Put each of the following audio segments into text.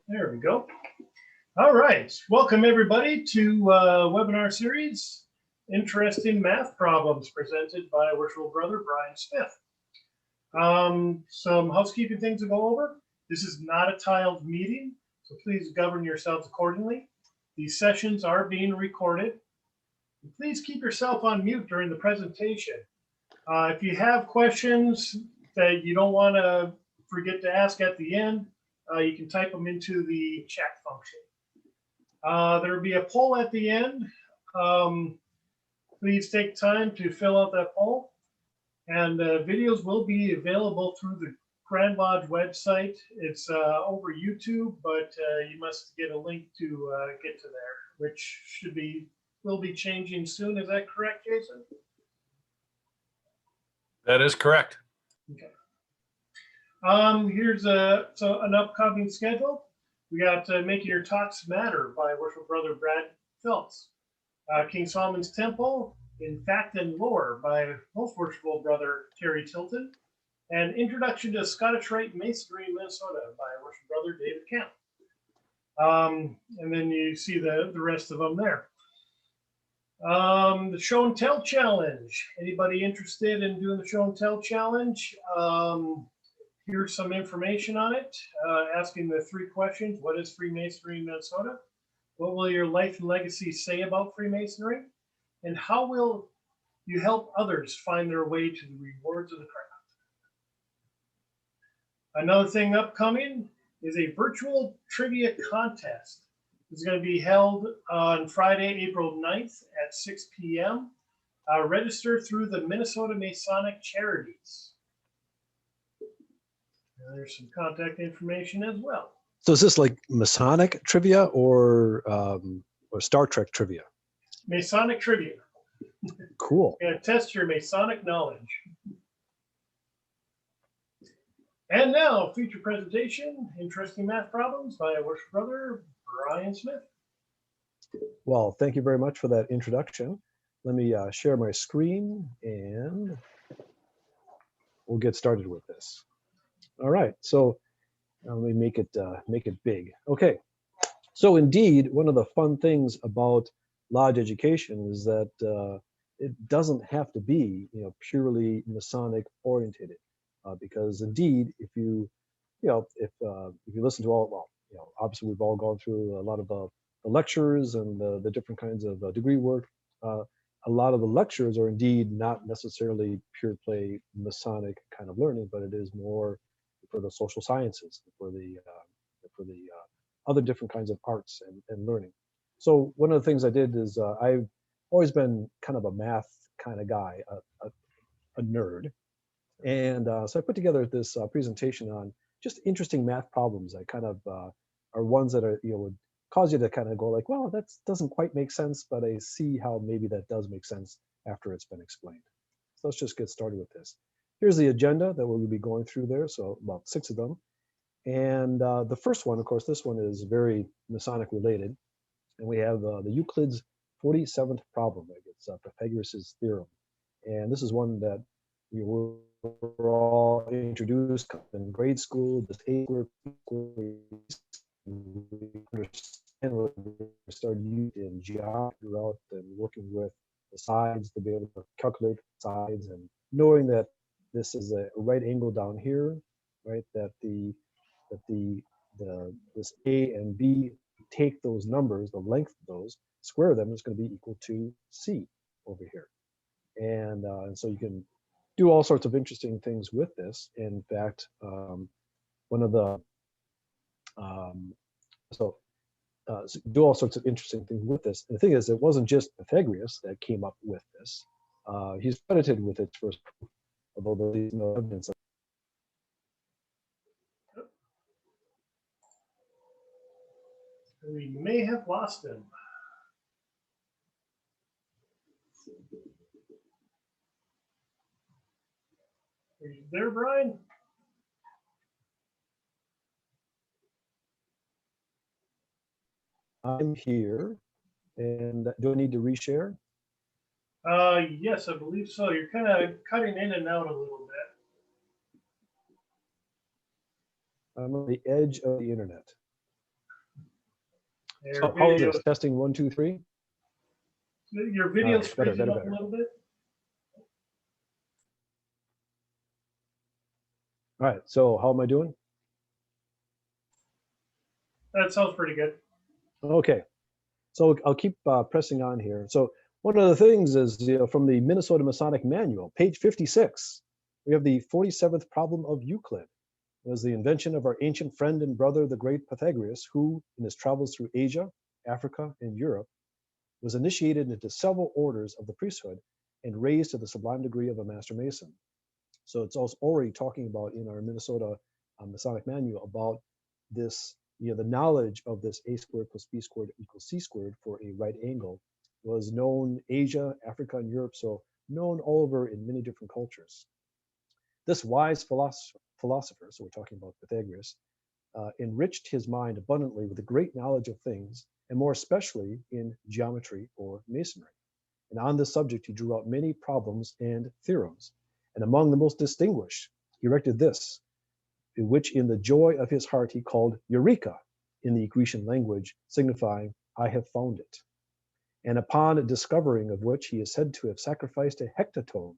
There we go. All right. Welcome, everybody, to webinar series, Interesting Math Problems, presented by our virtual brother, Brian Smith. Some housekeeping things to go over. This is not a tiled meeting, so please govern yourselves accordingly. These sessions are being recorded. Please keep yourself on mute during the presentation. If you have questions that you don't want to forget to ask at the end, you can type them into the chat function. There will be a poll at the end. Please take time to fill out that poll. And videos will be available through the Grand Lodge website. It's over YouTube, but you must get a link to get to there, which will be changing soon. Is that correct, Jason? That is correct. Okay. Here's an upcoming schedule. We got Making Your Talks Matter by worship brother Brad Phelps. King Solomon's Temple, In Fact and Lore by most worshipful brother Terry Tilton. And Introduction to Scottish Rite Masonry in Minnesota by worship brother David Camp. And then you see the rest of them there. The Show and Tell Challenge. Anybody interested in doing the Show and Tell Challenge? Here's some information on it. Asking the 3 questions. What is Freemasonry in Minnesota? What will your life and legacy say about Freemasonry? And how will you help others find their way to the rewards of the craft? Another thing upcoming is a virtual trivia contest. It's going to be held on Friday, April 9th at 6 p.m. Register through the Minnesota Masonic Charities. And there's some contact information as well. So is this like Masonic trivia or Star Trek trivia? Masonic trivia. Cool. Gonna test your Masonic knowledge. And now, feature presentation, Interesting Math Problems by our worship brother, Brian Smith. Well, thank you very much for that introduction. Let me share my screen and we'll get started with this. All right, so let me make it big. Okay, so indeed, one of the fun things about Lodge education is that it doesn't have to be, purely Masonic oriented, because indeed, if you listen to obviously we've all gone through a lot of the lectures and the different kinds of degree work. A lot of the lectures are indeed not necessarily pure play Masonic kind of learning, but it is more for the social sciences, for the other different kinds of arts and learning. So one of the things I did is I've always been kind of a math kind of guy, a nerd. And so I put together this presentation on just interesting math problems that kind of are ones that are, would cause you to kind of go like, well, that doesn't quite make sense, but I see how maybe that does make sense after it's been explained. So let's just get started with this. Here's the agenda that we'll be going through there, so about 6 of them. And the first one, of course, this one is very Masonic related. And we have the Euclid's 47th problem. It's Pythagoras' theorem. And this is one that we were all introduced in grade school, this we understand what we started using in geometry throughout and working with the sides to be able to calculate the sides and knowing that this is a right angle down here, right? That this A and B, take those numbers, the length of those, square them, is going to be equal to C over here. And so you can do all sorts of interesting things with this. In fact, one of the do all sorts of interesting things with this. And the thing is, it wasn't just Pythagoras that came up with this. He's credited with its first proof, although there's no evidence of. We may have lost him. Are you there, Brian? I'm here, and do I need to reshare? Yes, I believe so. You're kind of cutting in and out a little bit. I'm on the edge of the internet. Your So how is video, this? Testing 1, 2, 3. your All video's right, better, freezing better, up a better. little bit. All right, so how am I doing? That sounds pretty good. Okay, so I'll keep pressing on here. So one of the things is, from the Minnesota Masonic Manual, page 56, we have the 47th problem of Euclid. It was the invention of our ancient friend and brother, the great Pythagoras, who, in his travels through Asia, Africa, and Europe, was initiated into several orders of the priesthood and raised to the sublime degree of a master mason. So it's also already talking about in our Minnesota Masonic Manual about this, the knowledge of this a squared plus b squared equals c squared for a right angle was known Asia, Africa, and Europe, so known all over in many different cultures. This wise philosopher, so we're talking about Pythagoras, enriched his mind abundantly with a great knowledge of things, and more especially in geometry or masonry. And on this subject, he drew out many problems and theorems. And among the most distinguished, he erected this, which in the joy of his heart he called Eureka in the Grecian language, signifying, I have found it. And upon discovering of which he is said to have sacrificed a hectatome,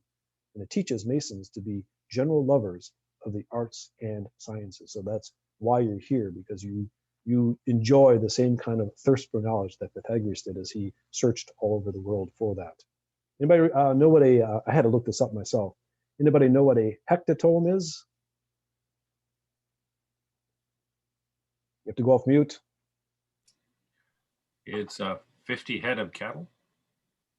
and it teaches Masons to be general lovers of the arts and sciences. So that's why you're here, because you enjoy the same kind of thirst for knowledge that Pythagoras did as he searched all over the world for that. Anybody know what I had to look this up myself. Anybody know what a hectatome is? You have to go off mute. It's 50 head of cattle.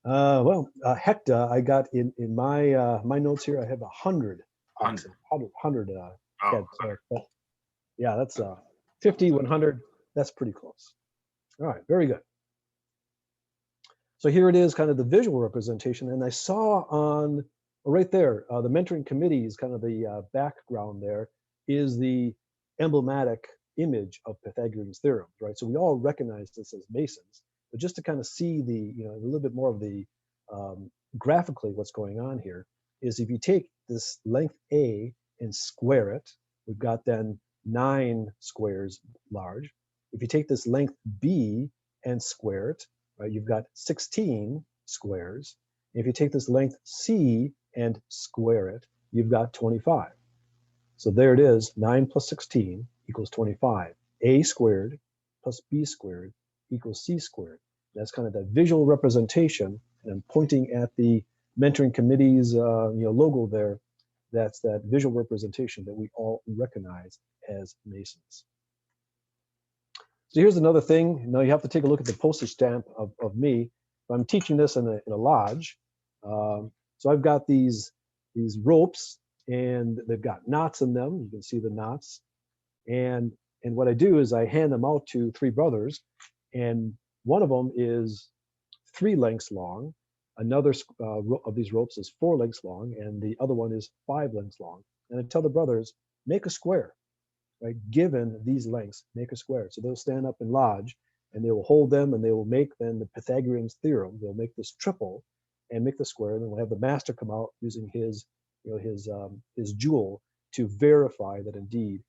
Well, hecta, I got in my my notes here. I have 100 oxen, 100 head. So, yeah, that's 50, 100. That's pretty close. All right, very good. So here it is, kind of the visual representation. And I saw on right there, the mentoring committee is kind of the background there, is the emblematic image of Pythagorean's theorem, right? So we all recognize this as Masons, but just to kind of see the, a little bit more of the graphically what's going on here is if you take this length A and square it, we've got then 9 squares large. If you take this length B and square it, right, you've got 16 squares. If you take this length C and square it, you've got 25. So there it is, 9 plus 16 equals 25. A squared plus B squared equals C squared. That's kind of that visual representation, and I'm pointing at the mentoring committee's logo there. That's that visual representation that we all recognize as Masons. So here's another thing. Now you have to take a look at the postage stamp of me. I'm teaching this in a lodge. So I've got these ropes, and they've got knots in them. You can see the knots. And what I do is I hand them out to 3 brothers, and one of them is 3 lengths long. Another of these ropes is 4 lengths long, and the other one is 5 lengths long. And I tell the brothers, make a square. Right, given these lengths, make a square. So they'll stand up in lodge, and they will hold them, and they will make then the Pythagorean's theorem. They'll make this triple and make the square, and then we'll have the master come out using his jewel to verify that indeed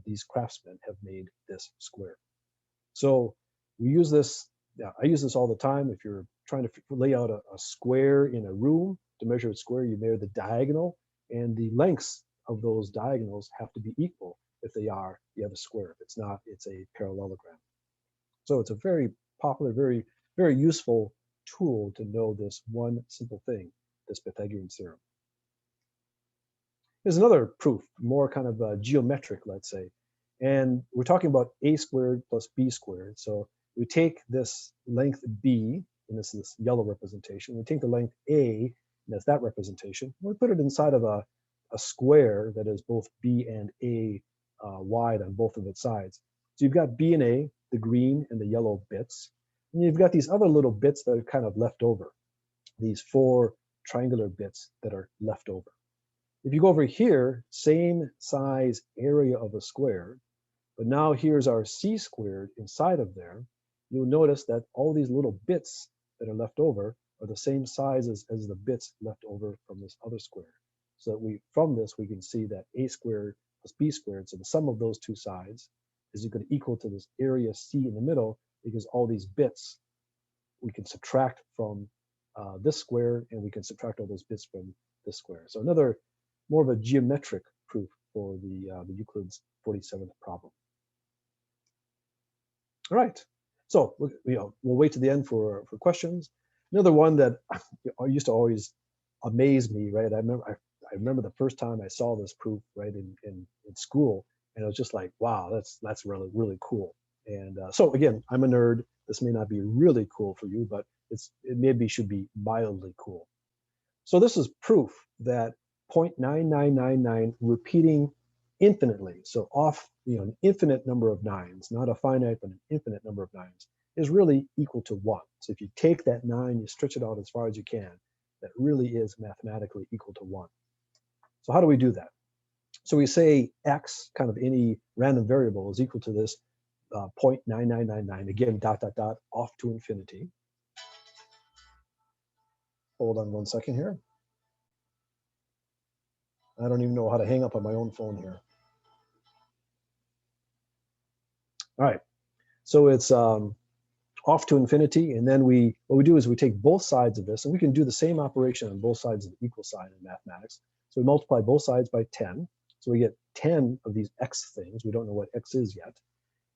these craftsmen have made this square. So we use this. I use this all the time. If you're trying to lay out a square in a room, to measure a square, you measure the diagonal, and the lengths of those diagonals have to be equal. If they are, you have a square. If it's not, it's a parallelogram. So it's a very popular, very, very useful tool to know this one simple thing, this Pythagorean theorem. Here's another proof, more kind of geometric, let's say. And we're talking about a squared plus b squared. So we take this length b, and this is this yellow representation. We take the length a, and that's that representation. We put it inside of a square that is both b and a wide on both of its sides. So you've got B and A, the green and the yellow bits, and you've got these other little bits that are kind of left over, these 4 triangular bits that are left over. If you go over here, same size area of a square, but now here's our C squared inside of there, you'll notice that all these little bits that are left over are the same size as the bits left over from this other square. So that from this, we can see that A squared plus B squared, so the sum of those 2 sides is equal to this area C in the middle, because all these bits we can subtract from this square, and we can subtract all those bits from this square. So another more of a geometric proof for the Euclid's 47th problem. All right, so we'll wait to the end for questions. Another one that used to always amaze me, right? I remember the first time I saw this proof, right, in school, and it was just like, wow, that's really, really cool. And so again, I'm a nerd. This may not be really cool for you, but it maybe should be mildly cool. So this is proof that 0.9999 repeating infinitely, so off, an infinite number of nines, not a finite, but an infinite number of nines, is really equal to 1. So if you take that 9, you stretch it out as far as you can, that really is mathematically equal to 1. So how do we do that? So we say x, kind of any random variable, is equal to this 0.9999, again, dot, dot, dot, off to infinity. Hold on one second here. I don't even know how to hang up on my own phone here. All right, so it's off to infinity, and then what we do is we take both sides of this, and we can do the same operation on both sides of the equal sign in mathematics. So we multiply both sides by 10, so we get 10 of these x things. We don't know what x is yet.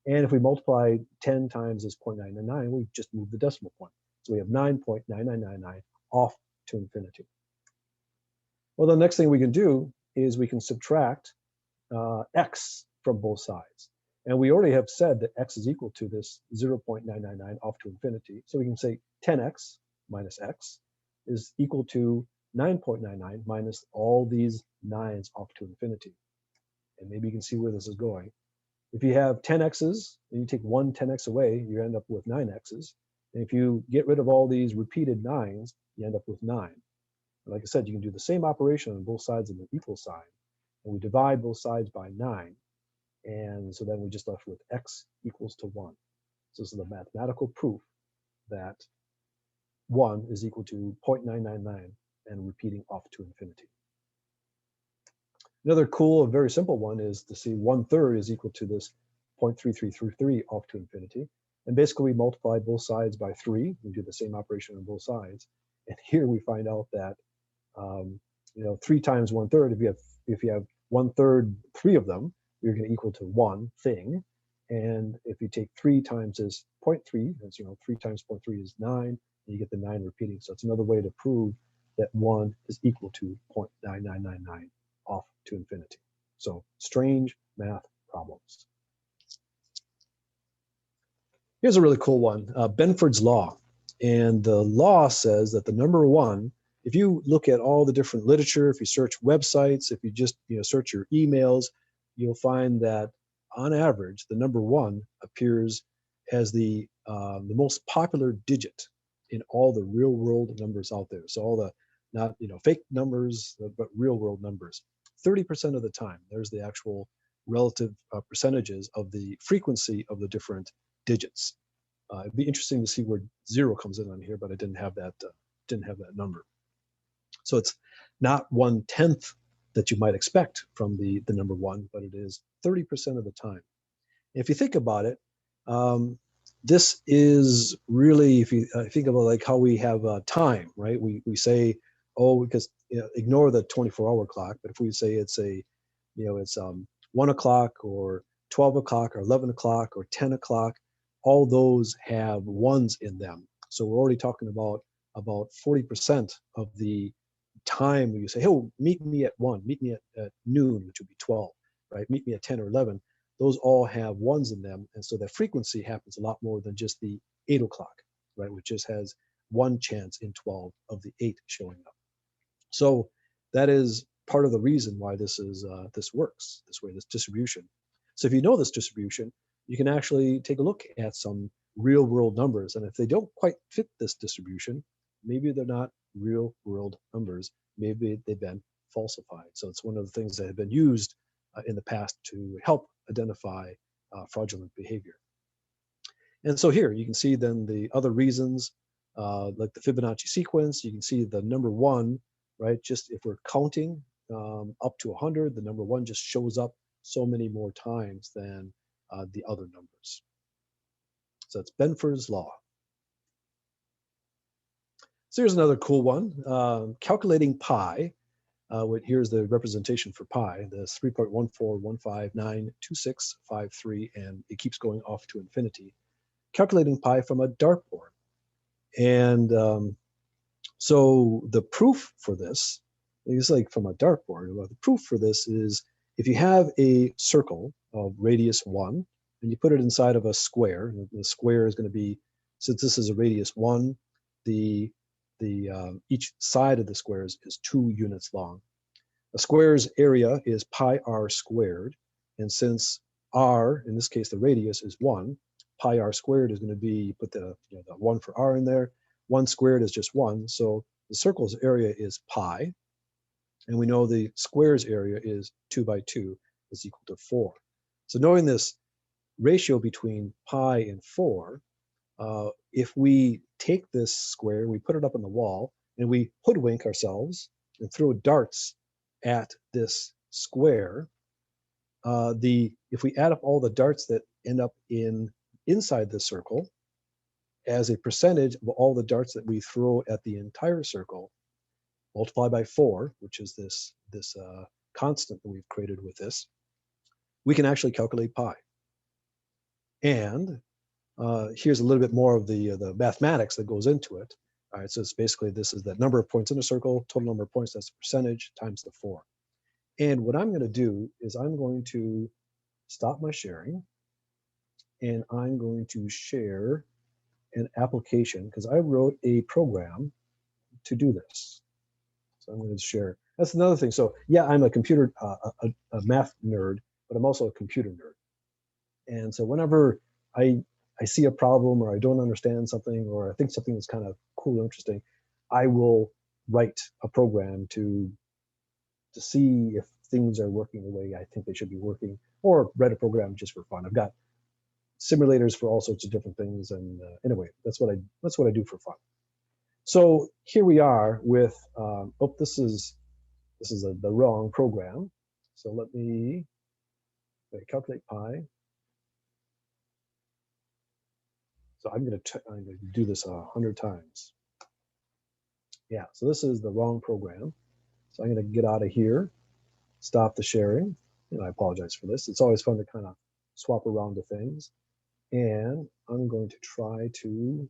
And if we multiply 10 times this 0.999, we just move the decimal point. So we have 9.9999 off to infinity. Well, the next thing we can do is we can subtract x from both sides. And we already have said that x is equal to this 0.999 off to infinity. So we can say 10x minus x is equal to 9.99 minus all these 9's off to infinity. And maybe you can see where this is going. If you have 10 x's and you take one 10x away, you end up with 9 x's. And if you get rid of all these repeated 9's, you end up with 9. And like I said, you can do the same operation on both sides of the equal sign. And we divide both sides by 9. And so then we just left with x equals to 1. So this is the mathematical proof that 1 is equal to 0.999 and repeating off to infinity. Another cool, very simple one is to see 1/3 is equal to this 0.3333 off to infinity. And basically we multiply both sides by 3. We do the same operation on both sides. And here we find out that 3 times 1/3, if you have 1/3, 3 of them, you're going to equal to 1 thing. And if you take 3 times this 0.3, that's 3 times 0.3 is 9, and you get the 9 repeating. So it's another way to prove that 1 is equal to 0.9999 off to infinity. So strange math problems. Here's a really cool one, Benford's law. And the law says that the number 1, if you look at all the different literature, if you search websites, if you just search your emails, you'll find that on average, the number 1 appears as the most popular digit in all the real world numbers out there. So all the not fake numbers, but real world numbers. 30% of the time, there's the actual relative percentages of the frequency of the different digits. It'd be interesting to see where 0 comes in on here, but I didn't have that number. So it's not 1/10 that you might expect from the number 1, but it is 30% of the time. If you think about it, this is really, if you think about like how we have time, right? We say, oh, because ignore the 24-hour clock, but if we say it's it's 1 o'clock or 12 o'clock or 11 o'clock or 10 o'clock, all those have 1's in them. So we're already talking about 40% of the time when you say, oh, meet me at 1, meet me at noon, which would be 12, right? Meet me at 10 or 11. Those all have 1's in them. And so that frequency happens a lot more than just the 8 o'clock, right? Which just has 1 chance in 12 of the 8 showing up. So that is part of the reason why this works this way, this distribution. So if you know this distribution, you can actually take a look at some real world numbers. And if they don't quite fit this distribution, maybe they're not real world numbers. Maybe they've been falsified. So it's one of the things that have been used in the past to help identify fraudulent behavior. And so here you can see then the other reasons, like the Fibonacci sequence. You can see the number 1, right? Just if we're counting up to 100, the number 1 just shows up so many more times than the other numbers. So that's Benford's law. So here's another cool one, calculating pi. Here's the representation for pi, the 3.141592653, and it keeps going off to infinity. Calculating pi from a dartboard. And so the proof for this is like from a dartboard. Well, the proof for this is if you have a circle of radius 1 and you put it inside of a square, the square is going to be, since this is a radius 1, each side of the square is 2 units long. A square's area is pi r squared, and since r, in this case the radius, is 1, pi r squared is going to be, you put the 1 for r in there, 1 squared is just 1, so the circle's area is pi, and we know the square's area is 2 by 2 is equal to 4. So knowing this ratio between pi and 4, if we take this square, we put it up on the wall, and we hoodwink ourselves and throw darts at this square, if we add up all the darts that end up inside the circle as a percentage of all the darts that we throw at the entire circle, multiply by 4, which is this constant that we've created with this, we can actually calculate pi. And here's a little bit more of the mathematics that goes into it. All right, so it's basically, this is the number of points in a circle, total number of points, that's the percentage, times the 4. And what I'm going to do is I'm going to stop my sharing, and I'm going to share an application, because I wrote a program to do this. So I'm going to share. That's another thing. So yeah, I'm a computer, a math nerd, but I'm also a computer nerd. And so whenever I see a problem, or I don't understand something, or I think something is kind of cool or interesting, I will write a program to see if things are working the way I think they should be working, or write a program just for fun. I've got simulators for all sorts of different things, and anyway, that's what I do for fun. So here we are with this is the wrong program. So let me calculate pi. So I'm going to do this 100 times. Yeah, so this is the wrong program. So I'm going to get out of here, stop the sharing, and I apologize for this. It's always fun to kind of swap around to things. And I'm going to try to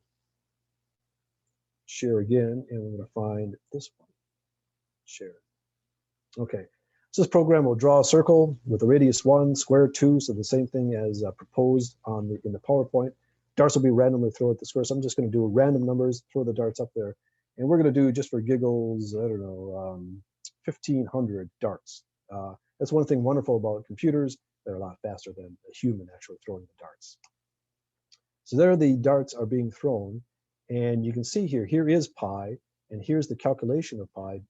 share again, and we're going to find this one, share. Okay, so this program will draw a circle with a radius 1, square 2, so the same thing as proposed in the PowerPoint. Darts will be randomly thrown at the square, so I'm just going to do random numbers, throw the darts up there. And we're going to do, just for giggles, I don't know, 1,500 darts. That's one thing wonderful about computers. They're a lot faster than a human actually throwing the darts. So there the darts are being thrown, and you can see here is pi, and here's the calculation of pi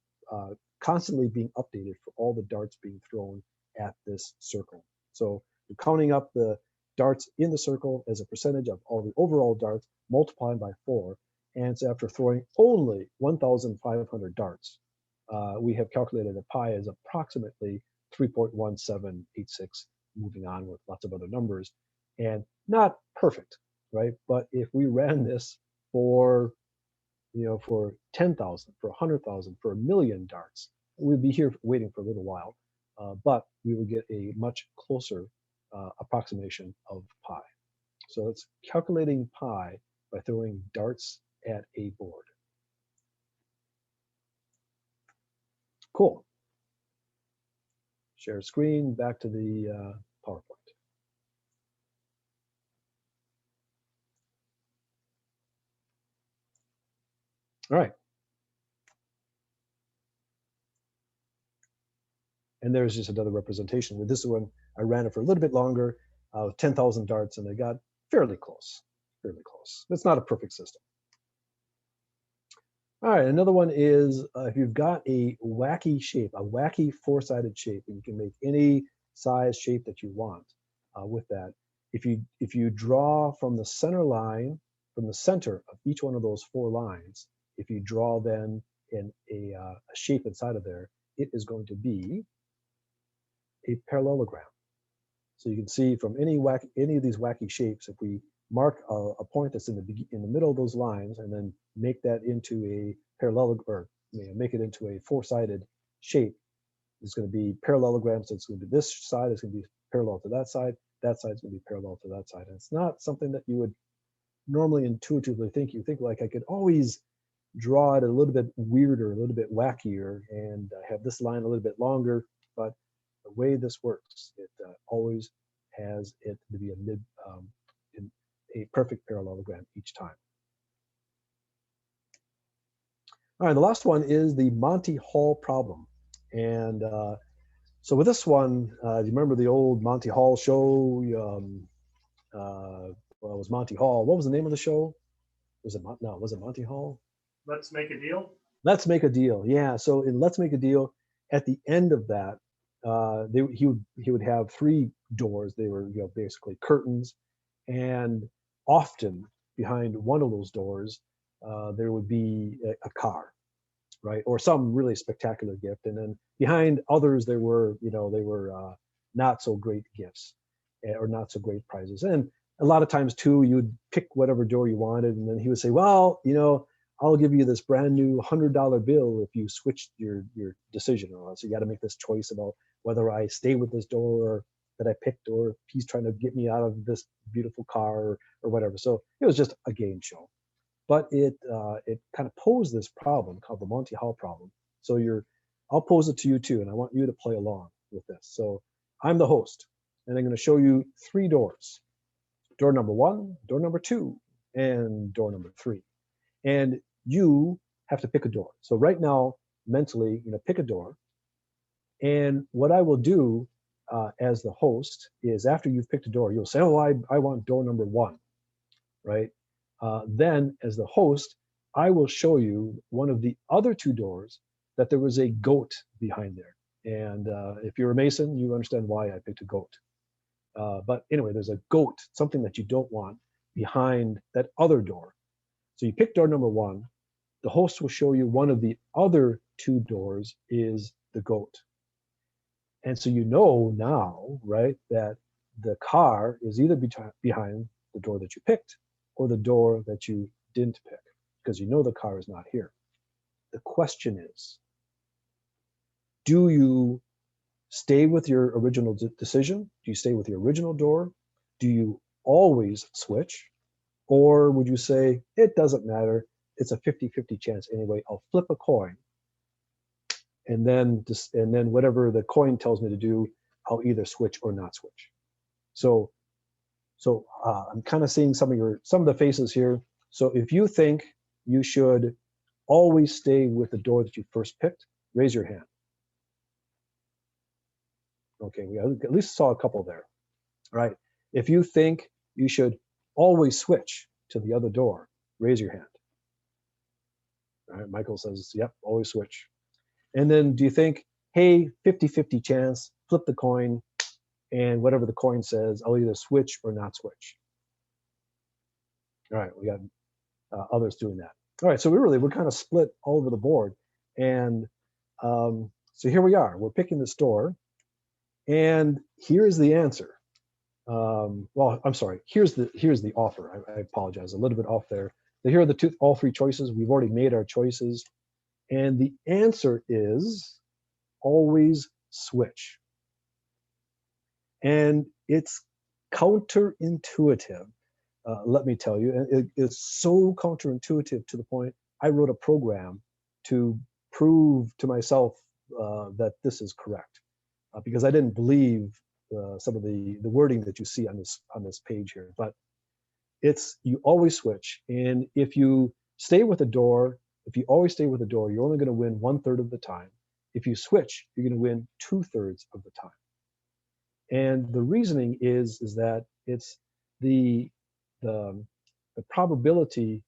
constantly being updated for all the darts being thrown at this circle. So you're counting up the darts in the circle as a percentage of all the overall darts, multiplying by 4, and so after throwing only 1,500 darts, we have calculated that pi is approximately 3.1786, moving on with lots of other numbers, and not perfect, right? But if we ran this for 10,000, for 100,000, for 1,000,000 darts, we'd be here waiting for a little while, but we would get a much closer approximation of pi. So it's calculating pi by throwing darts at a board. Cool. Share screen, back to the PowerPoint. All right. And there's just another representation. With this one, I ran it for a little bit longer, 10,000 darts, and they got fairly close, fairly close. It's not a perfect system. All right, another one is if you've got a wacky shape, a wacky four-sided shape, and you can make any size shape that you want with that. If you draw from the center line, from the center of each one of those 4 lines, if you draw then in a shape inside of there, it is going to be a parallelogram. So you can see from any of these wacky shapes, if we mark a point that's in the middle of those lines, and then make that into a parallelogram, or make it into a four-sided shape. It's going to be parallelogram, so it's going to be this side is going to be parallel to that side is going to be parallel to that side. And it's not something that you would normally intuitively think. You think like, I could always draw it a little bit weirder, a little bit wackier, and have this line a little bit longer. But the way this works, it always has it to be in a perfect parallelogram each time. All right, the last one is the Monty Hall problem. And so with this one, do you remember the old Monty Hall show? Well, it was Monty Hall. What was the name of the show? Was it Monty Hall? Let's Make a Deal. Let's Make a Deal. Yeah. So in Let's Make a Deal, at the end of that, he would have three doors. They were basically curtains, and often behind one of those doors, there would be a car, right, or some really spectacular gift, and then behind others they were not so great gifts, or not so great prizes. And a lot of times too, you'd pick whatever door you wanted, and then he would say, well, I'll give you this brand new $100 bill if you switched your decision. Or so you got to make this choice about whether I stay with this door that I picked, or if he's trying to get me out of this beautiful car, or whatever. So it was just a game show. But it kind of posed this problem called the Monty Hall problem. So I'll pose it to you too, and I want you to play along with this. So I'm the host, and I'm going to show you three doors: door number 1, door number 2, and door number 3. And you have to pick a door. So right now, mentally, pick a door. And what I will do as the host is, after you've picked a door, you'll say, oh, I want door number 1, right? Then as the host, I will show you one of the other 2 doors that there was a goat behind there. And if you're a Mason, you understand why I picked a goat. But anyway, there's a goat, something that you don't want, behind that other door. So you pick door number 1. The host will show you one of the other 2 doors is the goat. And so now, right, that the car is either behind the door that you picked, or the door that you didn't pick, because the car is not here. The question is, do you stay with your original decision? Do you stay with your original door? Do you always switch? Or would you say, it doesn't matter, it's a 50-50 chance anyway, I'll flip a coin, and then whatever the coin tells me to do, I'll either switch or not switch? So I'm kind of seeing some of the faces here. So if you think you should always stay with the door that you first picked, raise your hand. Okay, we at least saw a couple there. All right. If you think you should always switch to the other door, raise your hand. All right, Michael says, yep, always switch. And then do you think, hey, 50-50 chance, flip the coin, and whatever the coin says, I'll either switch or not switch? All right, we got others doing that. All right, so we're kind of split all over the board. And so here we are, we're picking this door, and here's the answer. Well, I'm sorry, here's the offer. I apologize, a little bit off there. So here are all 3 choices. We've already made our choices. And the answer is always switch. And it's counterintuitive, let me tell you. And it's so counterintuitive to the point I wrote a program to prove to myself that this is correct, because I didn't believe some of the wording that you see on this page here. But you always switch. And if you stay with a door, if you always stay with a door, you're only going to win 1/3 of the time. If you switch, you're going to win 2/3 of the time. And the reasoning is that it's the probability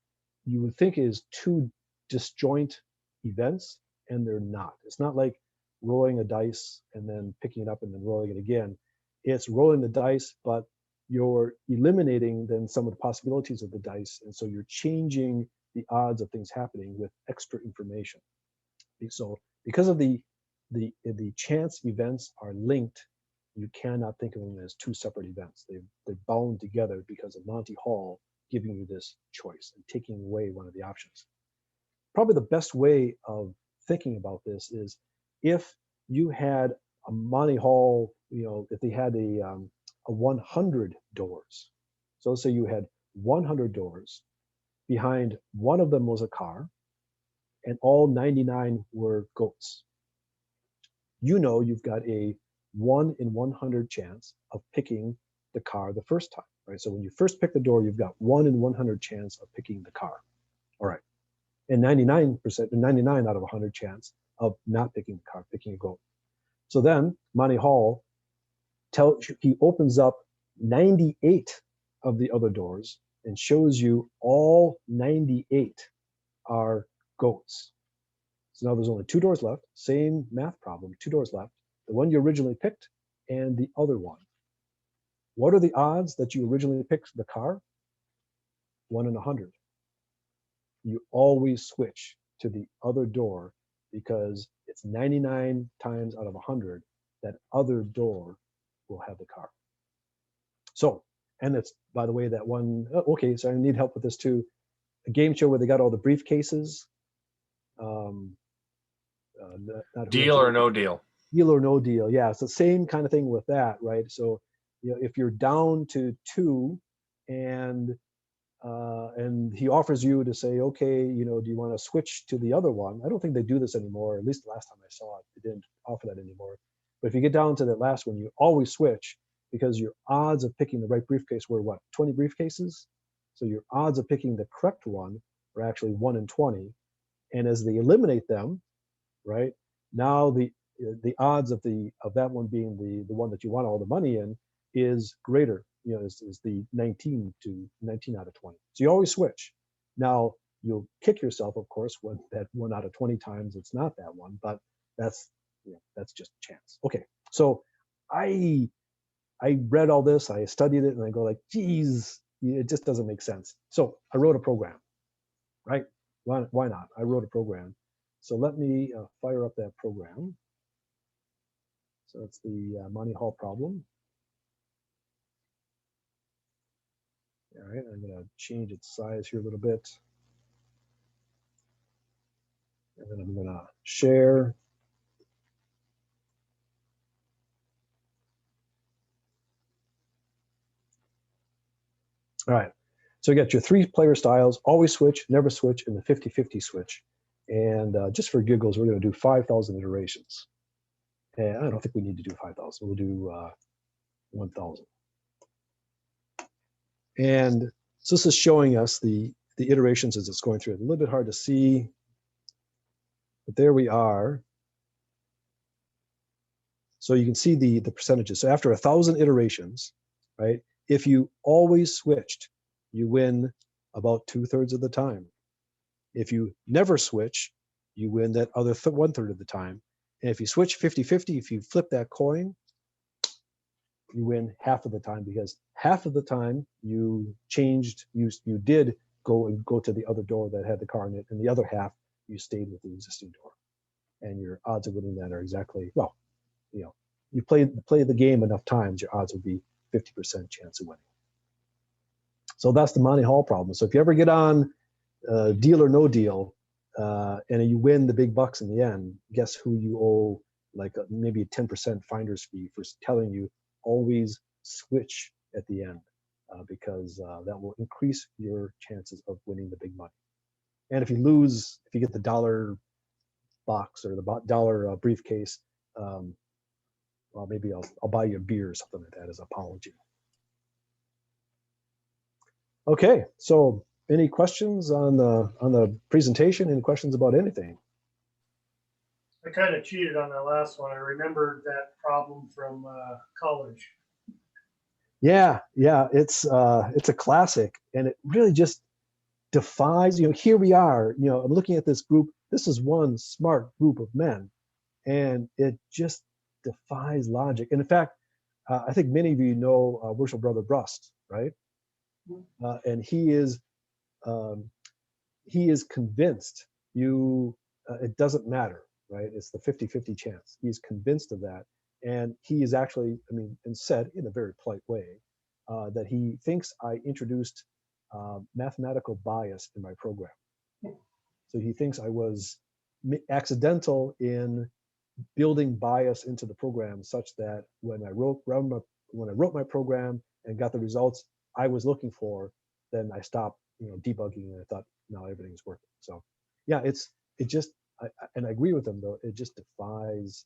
you would think is 2 disjoint events, and they're not. It's not like rolling a dice and then picking it up and then rolling it again. It's rolling the dice, but you're eliminating then some of the possibilities of the dice, and so you're changing the odds of things happening with extra information. So because of the chance events are linked You cannot think of them as two separate events. They're bound together because of Monty Hall giving you this choice and taking away one of the options. Probably the best way of thinking about this is if you had a Monty Hall, if they had a 100 doors. So let's say you had 100 doors. Behind one of them was a car, and all 99 were goats. You've got a 1 in 100 chance of picking the car the first time, right? So when you first pick the door, you've got 1 in 100 chance of picking the car. All right. And 99 out of 100 chance of not picking the car, picking a goat. So then Monty Hall he opens up 98 of the other doors and shows you all 98 are goats. So now there's only 2 doors left, same math problem, 2 doors left, the one you originally picked and the other one. What are the odds that you originally picked the car? 1 in 100. You always switch to the other door because it's 99 times out of 100 that other door will have the car. So, and it's, by the way, that one, okay, so I need help with this too. A game show where they got all the briefcases. Deal or no deal? Deal or no deal. Yeah, it's the same kind of thing with that, right? So, if you're down to 2 and he offers you to say, okay, do you want to switch to the other one? I don't think they do this anymore. At least the last time I saw it, they didn't offer that anymore. But if you get down to that last one, you always switch because your odds of picking the right briefcase were what, 20 briefcases? So your odds of picking the correct one are actually 1 in 20. And as they eliminate them, right, now the odds of that one being the one that you want all the money in is greater, is the 19 out of 20. So you always switch. Now you'll kick yourself, of course, when that 1 out of 20 times it's not that one, but that's just chance. Okay, so I read all this, I studied it, and I go like, geez, it just doesn't make sense. So I wrote a program, right? Why not? I wrote a program. So let me fire up that program. So it's the Monty Hall problem. All right, I'm going to change its size here a little bit. And then I'm going to share. All right, so you got your 3 player styles, always switch, never switch, and the 50-50 switch. And just for giggles, we're going to do 5,000 iterations. And I don't think we need to do 5,000. We'll do 1,000. And so this is showing us the iterations as it's going through. It's a little bit hard to see, but there we are. So you can see the percentages. So after 1,000 iterations, right, if you always switched, you win about 2/3 of the time. If you never switch, you win that other 1/3 of the time. And if you switch 50-50, if you flip that coin, you win half of the time, because half of the time you changed, you did go to the other door that had the car in it, and the other half you stayed with the existing door. And your odds of winning that are exactly, well, you play the game enough times, your odds would be 50% chance of winning. So that's the Monty Hall problem. So if you ever get on Deal or No Deal, and you win the big bucks in the end, guess who you owe like maybe a 10% finder's fee for telling you always switch at the end, because that will increase your chances of winning the big money. And if you lose, if you get the dollar box or the dollar briefcase, well, maybe I'll buy you a beer or something like that as an apology. Okay, so any questions on the presentation? Any questions about anything? I kind of cheated on that last one. I remembered that problem from college. Yeah, it's a classic, and it really just defies. Here we are. I'm looking at this group. This is one smart group of men, and it just defies logic. And in fact, I think many of you know Worship Brother Brust, right? And he is convinced it doesn't matter, right? It's the 50-50 chance. He's convinced of that. And he is actually, I mean, and said in a very polite way that he thinks I introduced mathematical bias in my program. So he thinks I was accidental in building bias into the program, such that when I wrote my program and got the results I was looking for, then I stopped, debugging, and I thought, now everything's working. So, yeah, it just, and I agree with him though. It just defies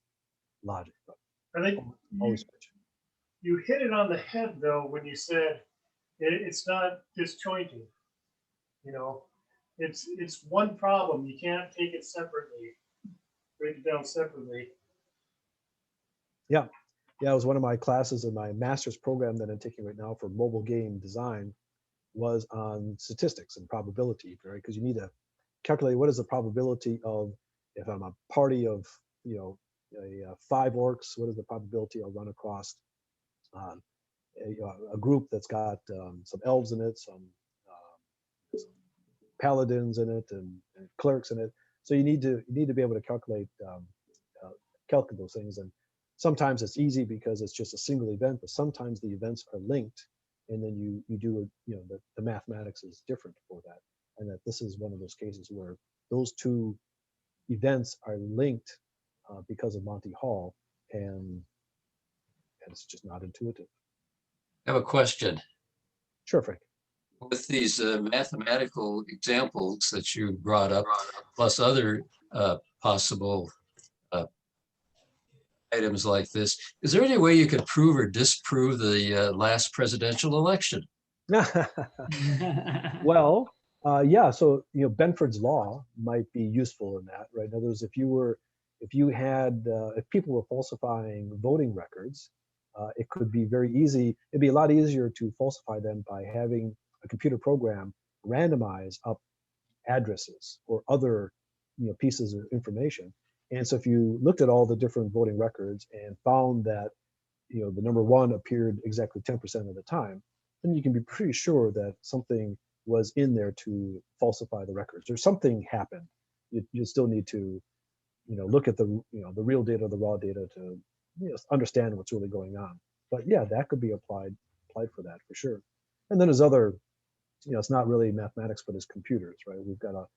logic. But I think always switch. you hit it on the head though when you said it's not disjointed. You know, it's one problem. You can't take it separately, break it down separately. Yeah, it was one of my classes in my master's program that I'm taking right now for mobile game design was on statistics and probability, right? Because you need to calculate what is the probability of, if I'm a party of, 5 orcs, what is the probability I'll run across a group that's got some elves in it, some paladins in it, and clerics in it. So you need to be able to calculate those things. And sometimes it's easy because it's just a single event, but sometimes the events are linked, and then you do the mathematics is different for that. And that this is one of those cases where those two events are linked because of Monty Hall, and it's just not intuitive. I have a question. Sure, Frank. With these mathematical examples that you brought up, plus other possible items like this, is there any way you could prove or disprove the last presidential election? Well, yeah. So Benford's law might be useful in that, right? In other words, if people were falsifying voting records, it could be very easy. It'd be a lot easier to falsify them by having a computer program randomize up addresses or other pieces of information. And so if you looked at all the different voting records and found that the number 1 appeared exactly 10% of the time, then you can be pretty sure that something was in there to falsify the records, or something happened. You still need to look at the real data, the raw data, to understand what's really going on. But yeah, that could be applied for that for sure. And then there's other, it's not really mathematics, but it's computers, right? We've got a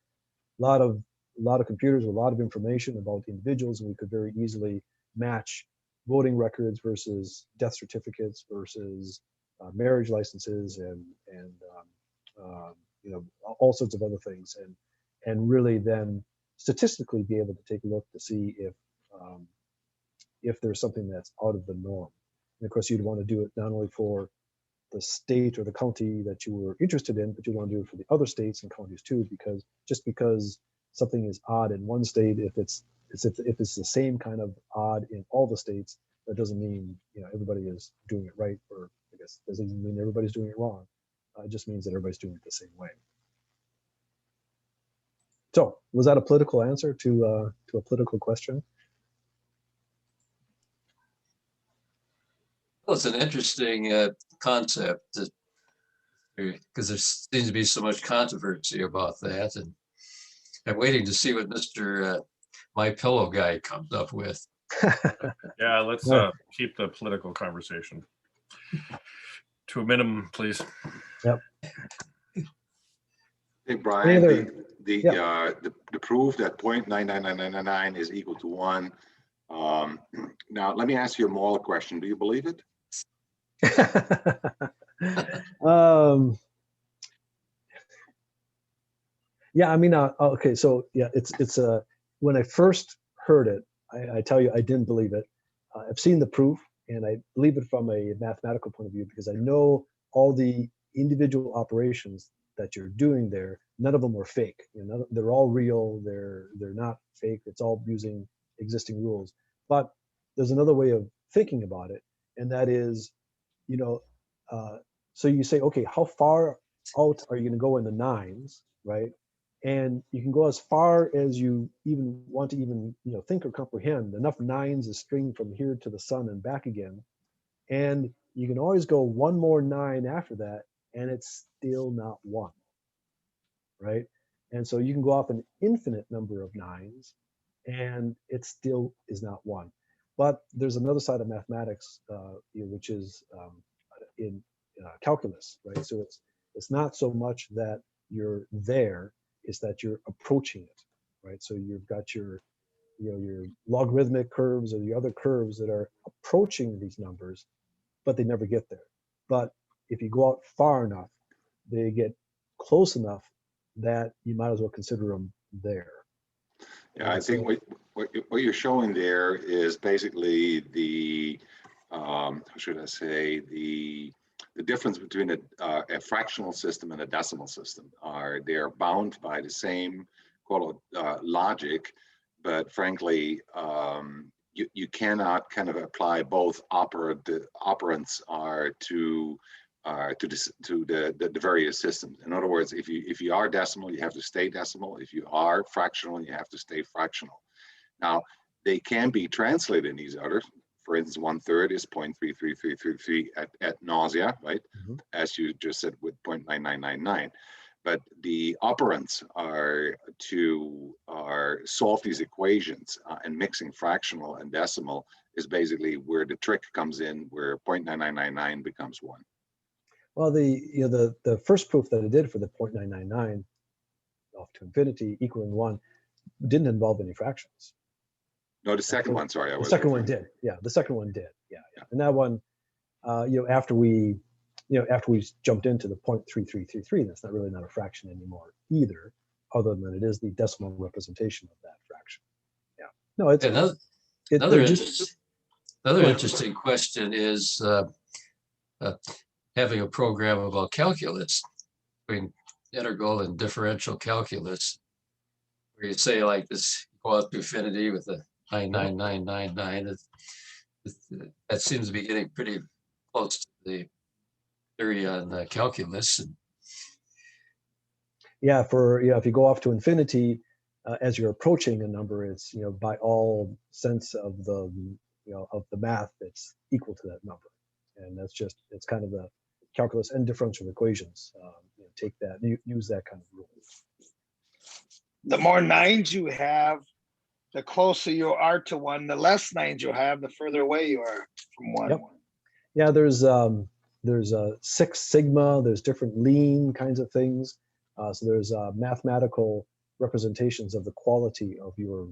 lot of computers with a lot of information about individuals, and we could very easily match voting records versus death certificates versus marriage licenses and all sorts of other things, and really then statistically be able to take a look to see if there's something that's out of the norm. And of course, you'd want to do it not only for the state or the county that you were interested in, but you want to do it for the other states and counties too, because just because something is odd in one state, if it's the same kind of odd in all the states, that doesn't mean everybody is doing it right, or I guess doesn't mean everybody's doing it wrong. It just means that everybody's doing it the same way. So, was that a political answer to a political question? Well, it's an interesting concept because there seems to be so much controversy about that, and I'm waiting to see what Mr. My Pillow guy comes up with. Yeah, let's keep the political conversation to a minimum, please. Yep. Hey, Brian, the proof that 0.99999 is equal to 1. Now, let me ask you a moral question. Do you believe it? Yeah, I mean, okay, so yeah, it's when I first heard it, I tell you, I didn't believe it. I've seen the proof, and I believe it from a mathematical point of view, because I know all the individual operations that you're doing there, none of them were fake. They're all real. They're not fake. It's all using existing rules. But there's another way of thinking about it, and that is, so you say, okay, how far out are you going to go in the nines, right? And you can go as far as you even want to think or comprehend. Enough nines is string from here to the sun and back again, and you can always go one more 9 after that, and it's still not 1, right? And so you can go off an infinite number of 9s, and it still is not 1. But there's another side of mathematics, which is in calculus, right? So it's not so much that you're there, it's that you're approaching it, right? So you've got your your logarithmic curves or the other curves that are approaching these numbers, but they never get there. But if you go out far enough, they get close enough that you might as well consider them there. Yeah, I think what you're showing there is basically the, how should I say, the difference between a fractional system and a decimal system. They are bound by the same, call it logic, but frankly, you cannot kind of apply both operands to the various systems. In other words, if you are decimal, you have to stay decimal. If you are fractional, you have to stay fractional. Now, they can be translated in these others. For instance, 1/3 is 0.33333 at nausea, right? Mm-hmm. As you just said with 0.9999. But the operands are to solve these equations, and mixing fractional and decimal is basically where the trick comes in, where 0.9999 becomes 1. Well, the first proof that I did for the 0.999 off to infinity equaling 1 didn't involve any fractions. No, the second one, sorry. The second one did. Yeah, the second one did. Yeah. And that one, after we jumped into the 0.3333, that's not a fraction anymore either, other than it is the decimal representation of that fraction. Yeah. No, it's another interesting question is having a program about calculus, between integral and differential calculus, where you say like this, go out to infinity with a 99999. That seems to be getting pretty close to the theory on calculus. Yeah, if you go off to infinity, as you're approaching a number, it's by all sense of the of the math, it's equal to that number, and it's kind of the calculus and differential equations. Take that, use that kind of rule. The more nines you have, the closer you are to 1. The less nines you have, the further away you are from 1. Yep. Yeah, there's a 6 sigma. There's different lean kinds of things. So there's mathematical representations of the quality of your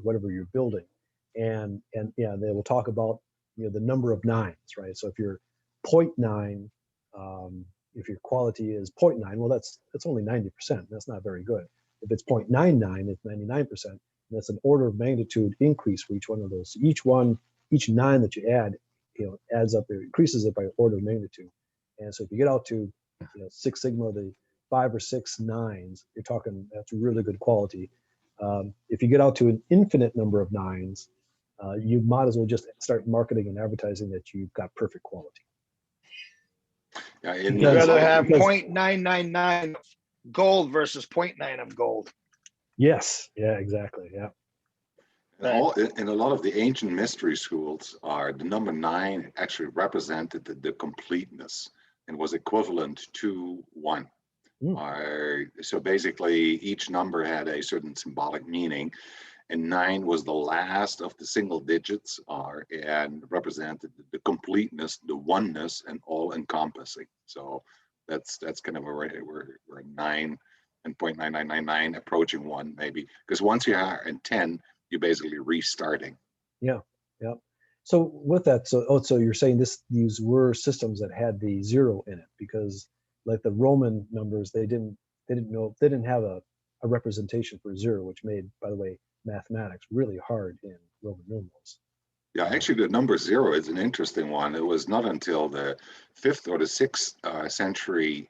whatever you're building, and yeah, they will talk about the number of nines, right? So if you're 0.9, if your quality is 0.9, well, that's only 90%. That's not very good. If it's 0.99, it's 99%. And that's an order of magnitude increase for each one of those. So each 9 that you add, adds up, it increases it by order of magnitude. And so if you get out to 6 sigma, the 5 or 6 nines, you're talking, that's really good quality. If you get out to an infinite number of 9s, you might as well just start marketing and advertising that you've got perfect quality. Yeah, You'd rather have 0.999 gold versus 0.9 of gold. Yes. Yeah, exactly. Yeah. In a lot of the ancient mystery schools, the number 9 actually represented the completeness and was equivalent to 1. So basically, each number had a certain symbolic meaning, and 9 was the last of the single digits, and represented the completeness, the oneness, and all encompassing. So that's kind of where 9 and 0.9999 approaching 1 maybe, because once you are in 10, you're basically restarting. Yeah. So with that, so you're saying these were systems that had the 0 in it, because like the Roman numbers, they didn't have a representation for 0, which made, by the way, mathematics really hard in Roman numerals. Yeah, actually, the number 0 is an interesting one. It was not until the 5th or the 6th century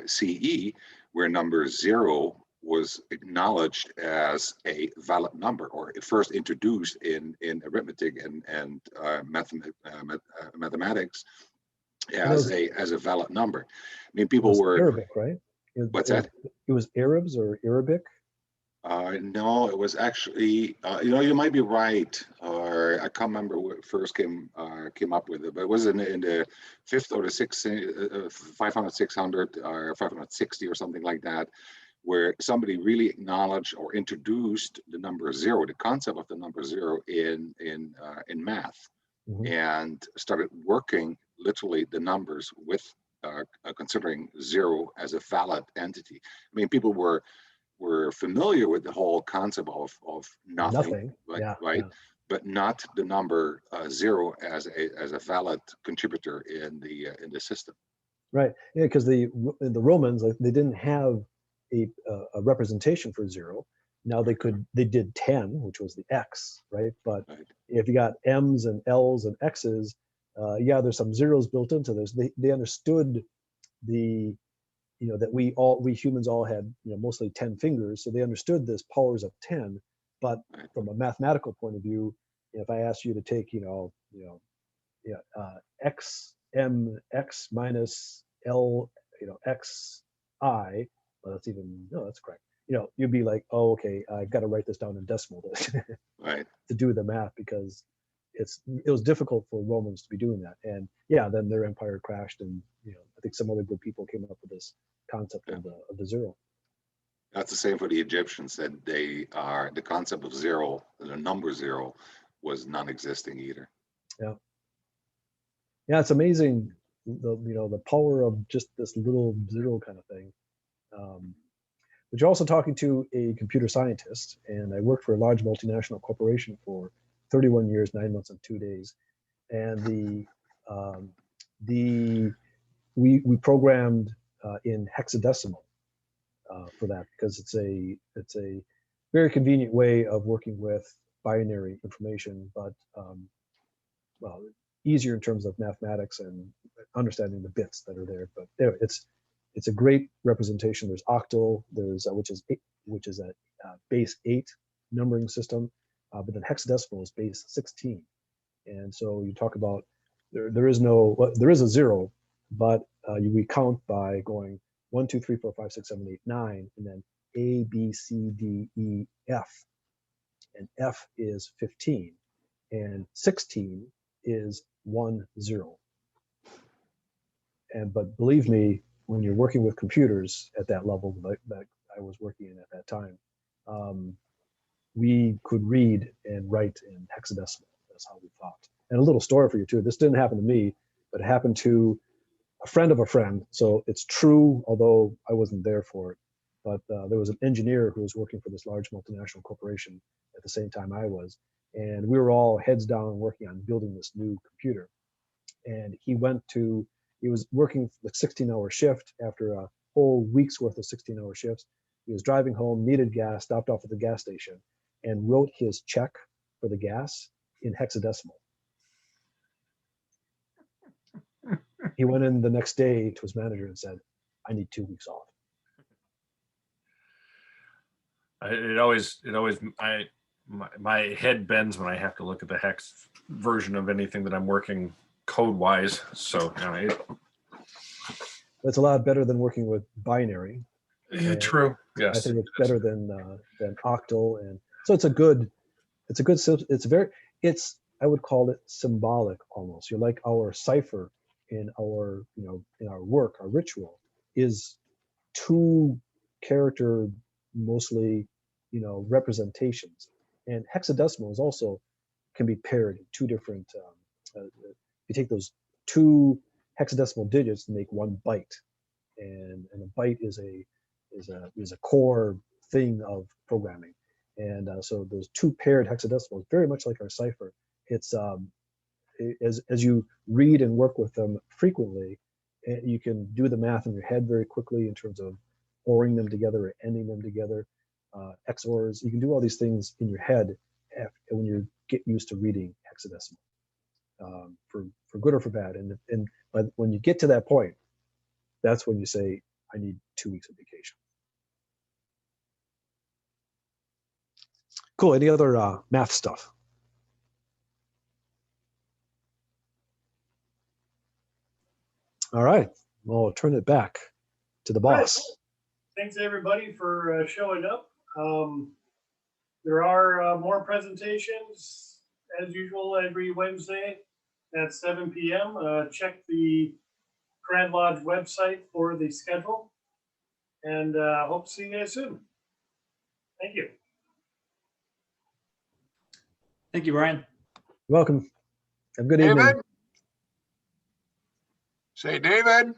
CE where number 0 was acknowledged as a valid number, or first introduced in arithmetic and mathematics as a valid number. I mean, people were Arabic, right? What's that? It was Arabs or Arabic? No, it was actually, you might be right, or I can't remember what first came up with it, but it was in the 5th or the 6th, 500, 600, or 560 or something like that, where somebody really acknowledged or introduced the number zero, the concept of the number zero in math, Mhm. and started working literally the numbers with considering zero as a valid entity. I mean, people were familiar with the whole concept of nothing, like, Yeah. right? Yeah. But not the number zero as a valid contributor in the system. Right. Yeah, because the Romans, like, they didn't have a representation for zero. Now they did 10, which was the X, right? But Right. if you got M's and L's and X's, yeah, there's some zeros built into this. They understood the, that we humans all had, mostly 10 fingers, so they understood this powers of 10. But Right. from a mathematical point of view, if I asked you to take, x m x minus l, x I, well, that's even, no, that's correct. You'd be like, oh, okay, I've got to write this down in decimal Right. to do the math, because it was difficult for Romans to be doing that. And yeah, then their empire crashed, and I think some other good people came up with this concept Yeah. of the zero. That's the same for the Egyptians, that the concept of zero, the number zero, was non-existing either. Yeah, it's amazing, the power of just this little zero kind of thing. But you're also talking to a computer scientist, and I worked for a large multinational corporation for 31 years, 9 months, and 2 days. And we programmed in hexadecimal for that, because it's a very convenient way of working with binary information, but well, easier in terms of mathematics and understanding the bits that are there. But anyway, it's a great representation. There's octal, there's which is a base 8 numbering system, but then hexadecimal is base 16. And so you talk about there is a zero, but we count by going 1, 2, 3, 4, 5, 6, 7, 8, 9, and then A, B, C, D, E, F, and F is 15, and 16 is 1, 0. But believe me, when you're working with computers at that level that I was working in at that time, we could read and write in hexadecimal. That's how we thought. And a little story for you too. This didn't happen to me, but it happened to a friend of a friend. So it's true, although I wasn't there for it. But there was an engineer who was working for this large multinational corporation at the same time I was. And we were all heads down working on building this new computer. And he was working the 16-hour shift after a whole week's worth of 16-hour shifts. He was driving home, needed gas, stopped off at the gas station, and wrote his check for the gas in hexadecimal. He went in the next day to his manager and said, I need 2 weeks off. My head bends when I have to look at the hex version of anything that I'm working code wise. So It's a lot better than working with binary. True. Yes. I think it's better than octal, and so I would call it symbolic almost. You're like our cipher in our work, our ritual is 2 character, mostly, representations. And hexadecimal is also can be paired in 2 different. You take those 2 hexadecimal digits to make 1 byte, and a byte is a core thing of programming. And so those 2 paired hexadecimals, very much like our cipher. It's as you read and work with them frequently, you can do the math in your head very quickly in terms of ORing them together or ending them together, XORs. You can do all these things in your head when you get used to reading hexadecimal, for good or for bad. But when you get to that point, that's when you say, I need 2 weeks of vacation. Cool. Any other math stuff? All right. Well, I'll turn it back to the boss. Thanks everybody for showing up. There are more presentations as usual every Wednesday at 7 p.m. Check the Grand Lodge website for the schedule. and hope to see you guys soon. Thank you. Thank you, Brian. You're welcome. Have a good evening. David? Say, David?